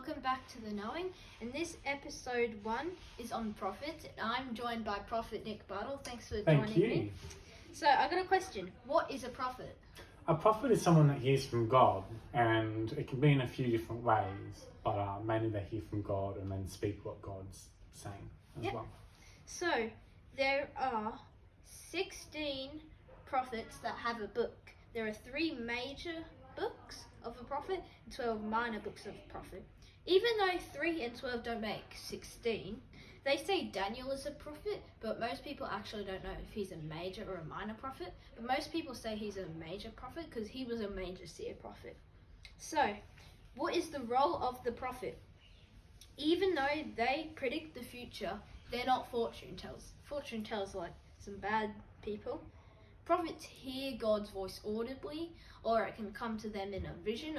welcome back to The Knowing. And this episode 1 is on prophets. I'm joined by Prophet Nick Bartle. Thanks for joining me. So I got a question. What is a prophet? A prophet is someone that hears from God, and it can be in a few different ways, but mainly they hear from God and then speak what God's saying as well. So there are 16 prophets that have a book. There are 3 major books of a prophet and 12 minor books of a prophet. Even though 3 and 12 don't make 16, they say Daniel is a prophet, but most people actually don't know if he's a major or a minor prophet. But most people say he's a major prophet because he was a major seer prophet. So, what is the role of the prophet? Even though they predict the future, they're not fortune tellers. Fortune tellers are like some bad people. Prophets hear God's voice audibly, or it can come to them in a vision,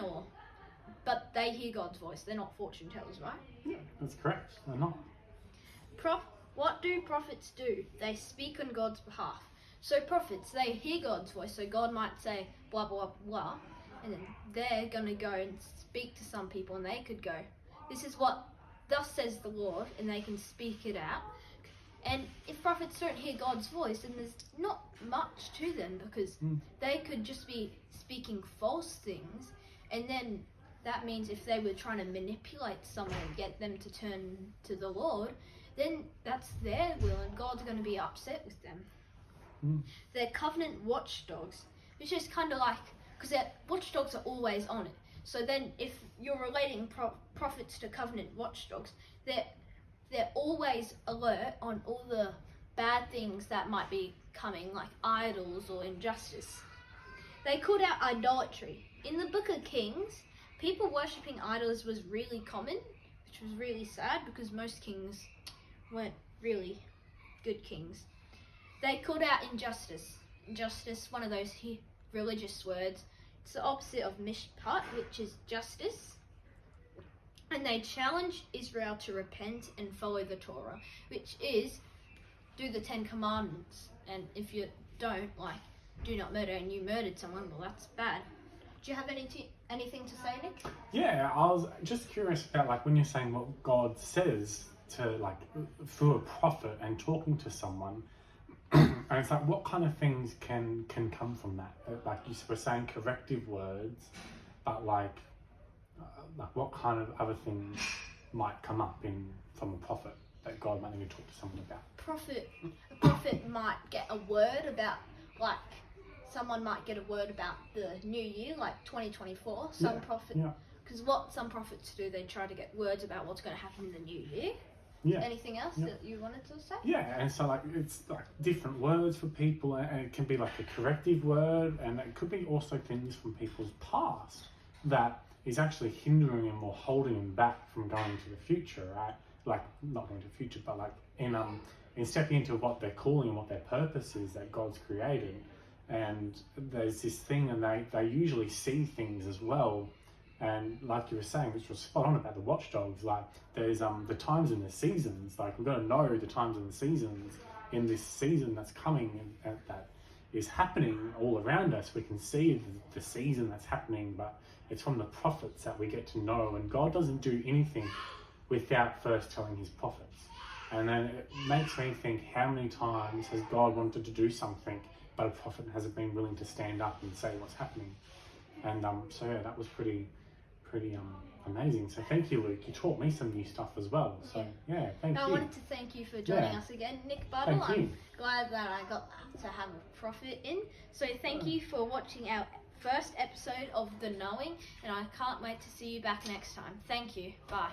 but they hear God's voice. They're not fortune tellers, right? Yeah, that's correct. They're not. What do prophets do? They speak on God's behalf. So prophets, they hear God's voice. So God might say blah, blah, blah, and then they're going to go and speak to some people, and they could go, this is what thus says the Lord, and they can speak it out. And if prophets don't hear God's voice, then there's not much to them, because they could just be speaking false things, and then that means if they were trying to manipulate someone and get them to turn to the Lord, then that's their will, and God's going to be upset with them. They're covenant watchdogs, which is kind of like, because watchdogs are always on it. So then if you're relating prophets to covenant watchdogs, they're always alert on all the bad things that might be coming, like idols or injustice. They called out idolatry. In the Book of Kings, people worshipping idols was really common, which was really sad because most kings weren't really good kings. They called out injustice. Injustice, one of those religious words. It's the opposite of mishpat, which is justice. And they challenged Israel to repent and follow the Torah, which is do the 10 Commandments. And if you don't, like, do not murder, and you murdered someone, well, that's bad. Do you have anything to say, Nick? Yeah, I was just curious about, like, when you're saying what God says to, like, through a prophet and talking to someone, and it's like, what kind of things can come from that? Like, you were saying corrective words, but like what kind of other things might come up from a prophet that God might need to talk to someone about? A prophet might get a word about, like, someone might get a word about the new year, like 2024. Because what some prophets do, they try to get words about what's going to happen in the new year. Yeah. Anything else that you wanted to say? Yeah, and so like it's like different words for people, and it can be like a corrective word, and it could be also things from people's past that is actually hindering them or holding them back from going to the future, right? Like not going to the future, but like in stepping into what they're calling and what their purpose is that God's created. And there's this thing, and they usually see things as well. And like you were saying, which was spot on about the watchdogs, like there's the times and the seasons. Like we've got to know the times and the seasons in this season that's coming and that is happening all around us. We can see the season that's happening, but it's from the prophets that we get to know. And God doesn't do anything without first telling his prophets. And then it makes me think, how many times has God wanted to do something, but a prophet hasn't been willing to stand up and say what's happening? And so yeah, that was pretty amazing. So thank you, Luke. You taught me some new stuff as well. So yeah, thank you. I wanted to thank you for joining us again, Nick Bartle. I'm glad that I got to have a prophet in. So thank you for watching our first episode of The Knowing, and I can't wait to see you back next time. Thank you. Bye.